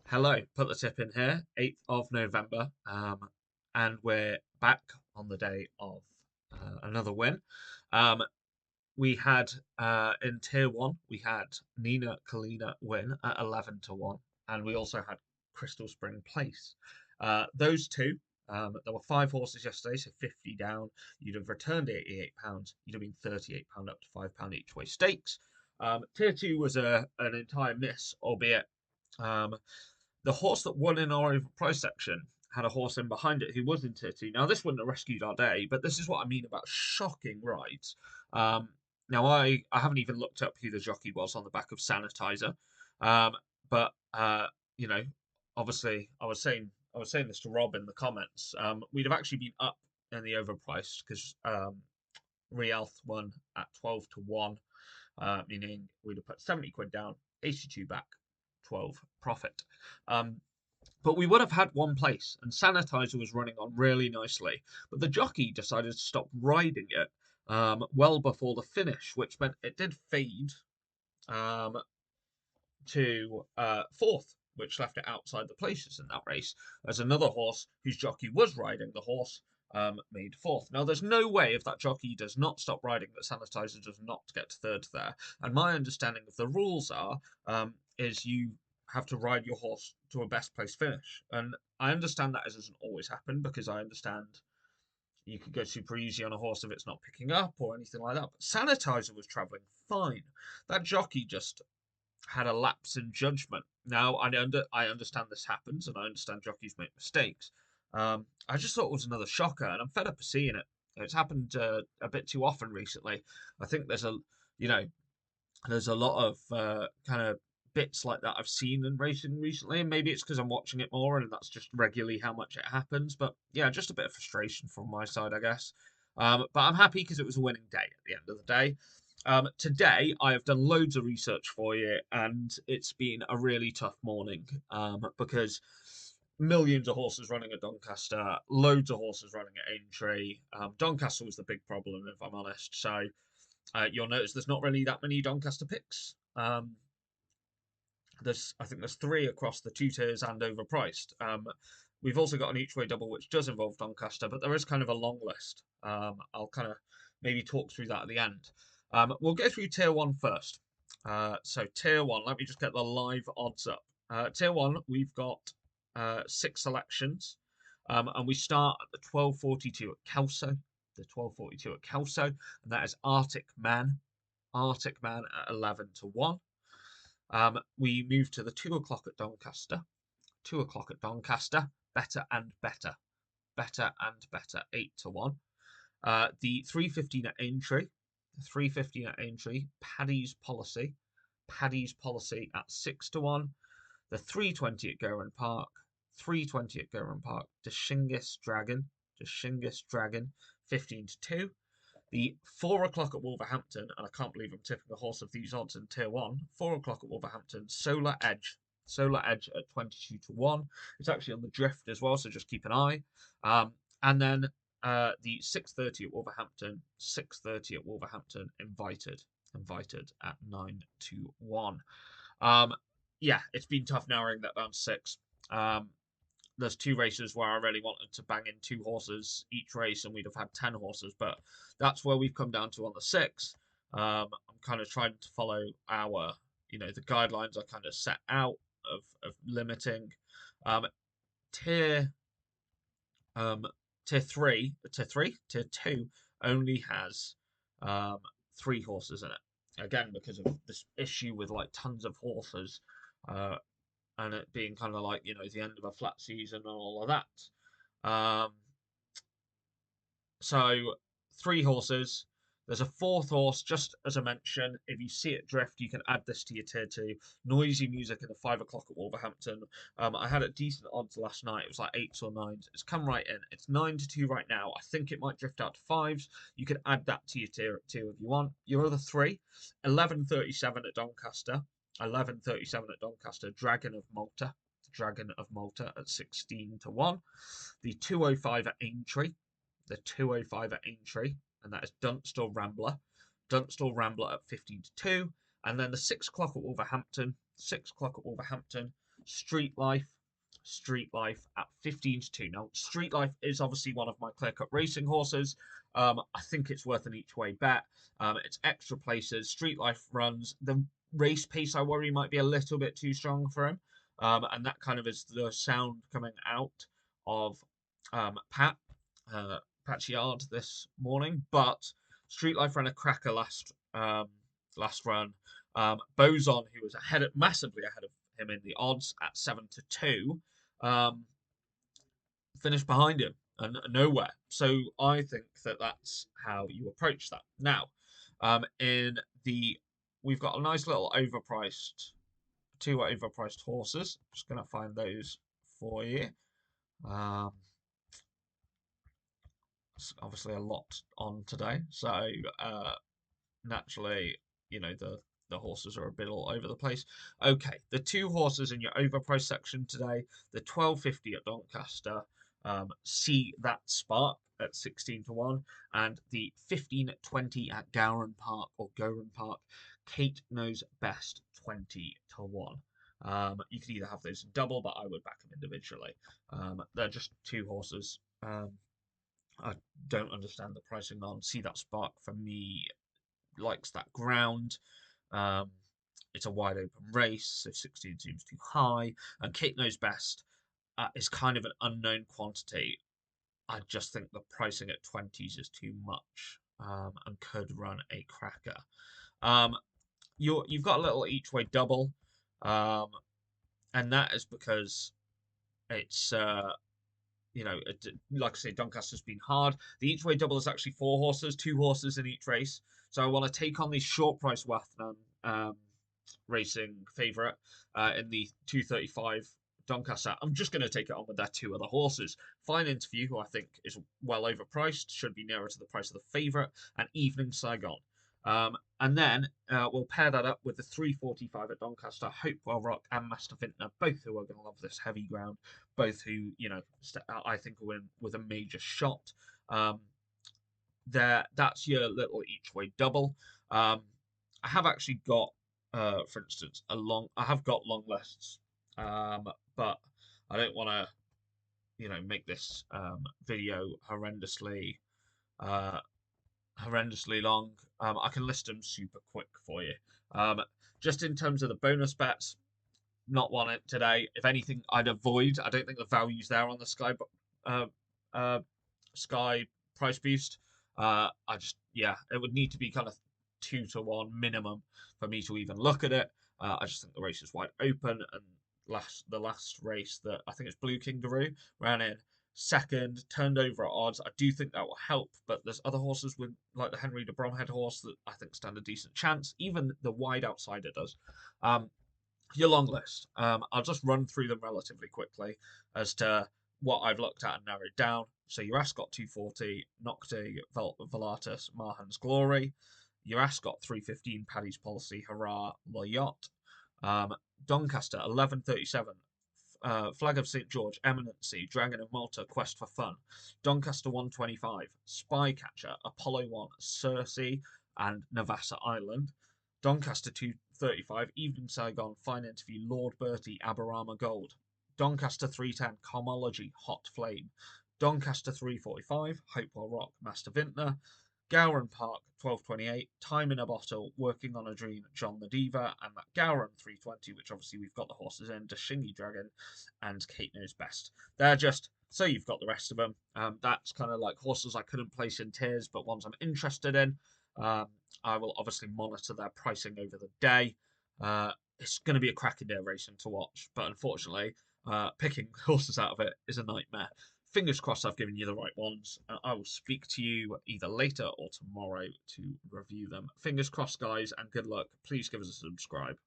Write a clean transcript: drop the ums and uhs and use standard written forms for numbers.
Hello, put the tip in here, 8th of November, and we're back on the day of another win. Um, we had in tier one, we had Nina Kalina win at 11 to 1, and we also had Crystal Spring Place. Those two, there were five horses yesterday, so 50 down. You'd have returned £88, you'd have been £38 up to £5 each way stakes. Tier two was an entire miss, albeit. Um, the horse that won in our overpriced section had a horse in behind it who was in tier two. Now, this wouldn't have rescued our day, but this is what I mean about shocking rides. Um, now, I haven't even looked up who the jockey was on the back of Sanitizer, um, but you know, obviously, I was saying this to Rob in the comments. We'd have actually been up in the overpriced because Rialth won at 12 to 1, meaning we'd have put 70 quid down, 82 back, 12 profit. Um, but we would have had one place, and Sanitizer was running on really nicely. But the jockey decided to stop riding it well before the finish, which meant it did fade um, to fourth, which left it outside the places in that race. As another horse whose jockey was riding the horse made fourth. Now, there's no way if that jockey does not stop riding that Sanitizer does not get third there. And my understanding of the rules is you have to ride your horse to a best place finish. And I understand that doesn't always happen because I understand you could go super easy on a horse if it's not picking up or anything like that. But Sanitizer was travelling fine. That jockey just had a lapse in judgment. Now, I understand this happens, and I understand jockeys make mistakes. I just thought it was another shocker, and I'm fed up of seeing it. It's happened a bit too often recently. I think you know, there's a lot of kind of bits like that I've seen in racing recently, and maybe it's because I'm watching it more, and that's just regularly how much it happens. But yeah, just a bit of frustration from my side, I guess. But I'm happy because it was a winning day at the end of the day. Today, I have done loads of research for you, and it's been a really tough morning because millions of horses running at Doncaster, loads of horses running at Aintree. Doncaster was the big problem, if I'm honest. So you'll notice there's not really that many Doncaster picks. I think there's three across the two tiers and overpriced. We've also got an each way double which does involve Doncaster, but there is kind of a long list. I'll kind of maybe talk through that at the end. We'll go through tier one first. So tier one, let me just get the live odds up. Tier one, we've got six selections, and we start at the 12.42 at Kelso. The 12.42 at Kelso, and that is Arctic Man. Arctic Man at 11 to 1. We move to the 2 o'clock at Doncaster. 2 o'clock at Doncaster. Better and better. Better and better. 8 to 1. The 3:15 at Aintree. 3:15 at Aintree. Paddy's Policy. Paddy's Policy at 6 to 1. The 3:20 at Gowran Park. 3:20 at Gowran Park. Deshingis Dragon. Deshingis Dragon. 15 to 2. The 4 o'clock at Wolverhampton, and I can't believe I'm tipping a horse of these odds in tier one. 4 o'clock at Wolverhampton, Solar Edge. Solar Edge at 22 to 1. It's actually on the drift as well, so just keep an eye. And then the 6:30 at Wolverhampton, 6:30 at Wolverhampton, invited at 9 to 1. Um, yeah, it's been tough narrowing that down to six. There's two races where I really wanted to bang in two horses each race, and we'd have had 10 horses, but that's where we've come down to on the six. I'm kind of trying to follow the guidelines I kind of set out of limiting. Um, tier tier two only has um, three horses in it. Again, because of this issue with like tons of horses. And it being kind of like the end of a flat season and all of that. So three horses. There's a fourth horse, just as I mentioned. If you see it drift, you can add this to your tier two. Noisy Music in the 5 o'clock at Wolverhampton. I had it decent odds last night. It was like eights or nines. It's come right in. It's 9 to 2 right now. I think it might drift out to fives. You can add that to your tier two if you want. Your other three, 11:37 at Doncaster. 11:37 at Doncaster. Dragon of Malta. Dragon of Malta at 16 to 1. The 2:05 at Aintree. The 2:05 at Aintree, and that is Dunstall Rambler. Dunstall Rambler at 15 to 2. And then the 6 o'clock at Wolverhampton. 6 o'clock at Wolverhampton. Street Life. Street Life at 15-2. Now, Street Life is obviously one of my clear-cut racing horses. I think it's worth an each-way bet. It's extra places. Street Life runs. The race pace, I worry, might be a little bit too strong for him. And that kind of is the sound coming out of Pat's yard this morning. But Street Life ran a cracker last run. Boson, who was massively ahead of him in the odds at 7-2, finished behind him and nowhere. So I think that that's how you approach that. Now, we've got a nice little two overpriced horses. Just gonna find those for you. Obviously a lot on today, so naturally, the horses are a bit all over the place. Okay, the two horses in your overpriced section today, the 12.50 at Doncaster, See That Spark at 16-1, and the 15.20 at Gowran Park, Kate Knows Best 20-1. You could either have those in double, but I would back them individually. They're just two horses. I don't understand the pricing on See That Spark. For me, likes that ground. It's a wide open race, so 16 seems too high. And Kate Knows Best is kind of an unknown quantity. I just think the pricing at 20s is too much, and could run a cracker. You've got a little each way double, and that is because it's like I say, Doncaster's been hard. The each way double is actually 4 horses, 2 horses in each race. So I want to take on the short price Wathnan racing favourite in the 235 Doncaster. I'm just going to take it on with their 2 other horses. Fine Interview, who I think is well overpriced, should be nearer to the price of the favourite, and Evening Saigon. And then we'll pair that up with the 345 at Doncaster, Hopewell Rock and Master Vintner, both who are going to love this heavy ground, both who, I think will win with a major shot. That's your little each way double. I have actually got, for instance, I have got long lists, but I don't want to, make this video horrendously long. I can list them super quick for you. Just in terms of the bonus bets, not one it today. If anything, I'd avoid. I don't think the value's there on the Sky price boost. It would need to be kind of 2-1 minimum for me to even look at it. I just think the race is wide open, and the last race that I think it's Blue Kangaroo ran in second, turned over at odds. I do think that will help, but there's other horses with like the Henry de Bromhead horse that I think stand a decent chance. Even the wide outsider does. Your long list. I'll just run through them relatively quickly as to what I've looked at and narrowed down. So your Ascot 240, Nocte, Velatus, Mahan's Glory. Your Ascot 315, Paddy's Policy, Hurrah, La Yacht. Doncaster 1137, Flag of St. George, Eminency, Dragon of Malta, Quest for Fun. Doncaster 125, Spycatcher, Apollo 1, Circe, and Navassa Island. Doncaster 235, Evening Saigon, Fine Interview, Lord Bertie, Aberama Gold. Doncaster 310, Comology, Hot Flame. Doncaster 345, Hopewell Rock, Master Vintner. Gowran Park 1228, Time in a Bottle, Working on a Dream, John the Diva, and that Gowran 320, which obviously we've got the horses in, Dashingi Dragon and Kate Knows Best. They're just so you've got the rest of them. That's kind of like horses I couldn't place in tiers, but ones I'm interested in. I will obviously monitor their pricing over the day. It's going to be a cracking day of racing to watch, but unfortunately, picking horses out of it is a nightmare. Fingers crossed I've given you the right ones. I will speak to you either later or tomorrow to review them. Fingers crossed, guys, and good luck. Please give us a subscribe.